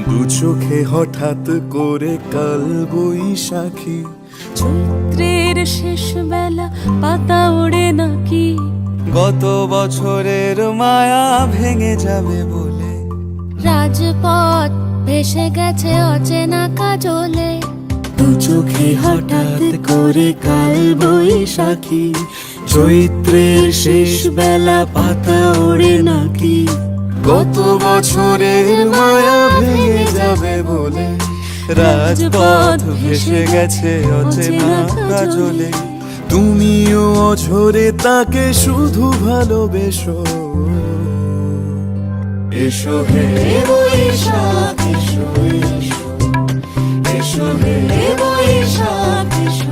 দু চোখে হঠাৎ করে কাল বৈশাখী, চৈত্রের শেষ বেলা পাতা ওড়ে নাকি, গত বছরের মায়া ভেঙে যাবে বলে, রাজপথ ভেসে গেছে অচেনা কাজলে। দু চোখে হঠাৎ করে কাল বৈশাখী, চৈত্রের শেষ বেলা পাতা ওড়ে নাকি, গত বছরের মায়া ভেঙে যাবে বলে, রাজপথ ভেসে গেছে অচেনা কাজলে। তুমিও অঝরে তাকে শুধু ভালোবেসো, এসো হে বৈশাখ এসো, এসো হে বৈশাখ এসো।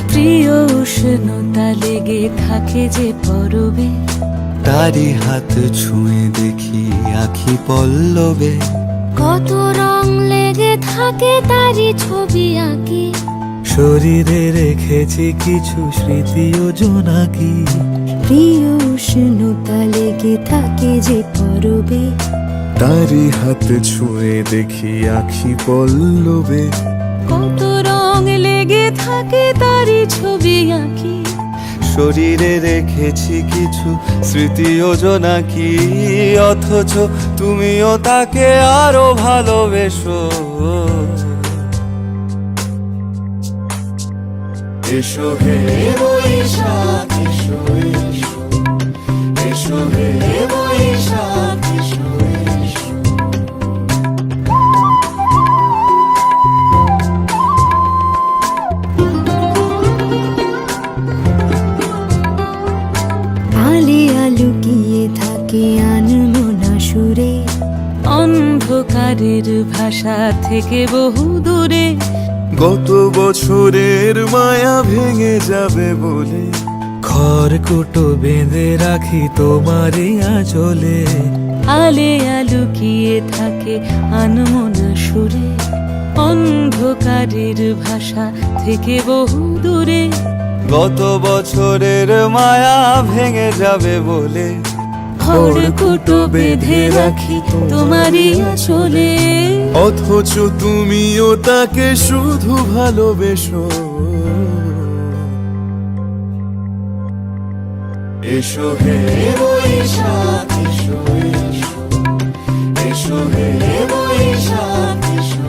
প্রিয় উষ্ণতা লেগে থাকে যে পরবে, তারি হাত ছুঁয়ে দেখি আখি পল্লবে, কত রং লেগে থাকে তারই ছবি আঁকি, শরীরে রেখেছি কিছু স্মৃতি ও জোনাকি। প্রিয় উষ্ণতা লেগে থাকে যে পরবে, তারি হাত ছুঁয়ে দেখি আখি পল্লবে, কত রং লেগে থাকে তারই ছবি আঁকি, শরীরে রেখেছি কিছু স্মৃতি ও জোনাকি। অথচ তুমিও তাকে আরো ভালোবেসো, এসো হে বৈশাখ এসো, এসো হে বৈশাখ এসো। আলিয়া লুকিয়ে থাকে আনমনা সুরে, অন্ধকারের ভাষা থেকে বহু দূরে, গত বছরের মায়া ভেঙে যাবে বলে, খড়কুটো বেঁধে রাখি তোমারই আঁচলে। আলিয়া লুকিয়ে থাকে আনমনা সুরে, অন্ধকারের ভাষা থেকে বহু দূরে, গত বছরের মায়া ভেঙে যাবে বলে, খড়কুটো বেঁধে রাখি তোমারই আঁচলে। অথচ তুমিও তাকে শুধু ভালোবেসো, এসো হে বৈশাখ এসো, এসো হে বৈশাখ এসো।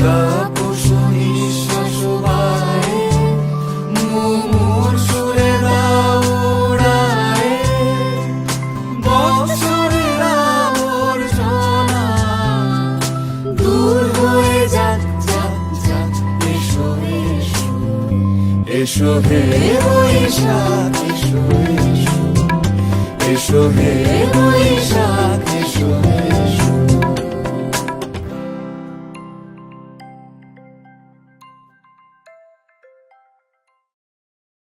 তাপস নিঃশ্বাস বাড়ায়, মুমুর সুরে দাও উড়ায়, বৎসরের আবর্জনা দূর হয়ে যাক যাক যাক, এসো এসো, এসো হে বৈশাখ এসো, এসো হে বৈশাখ এসো।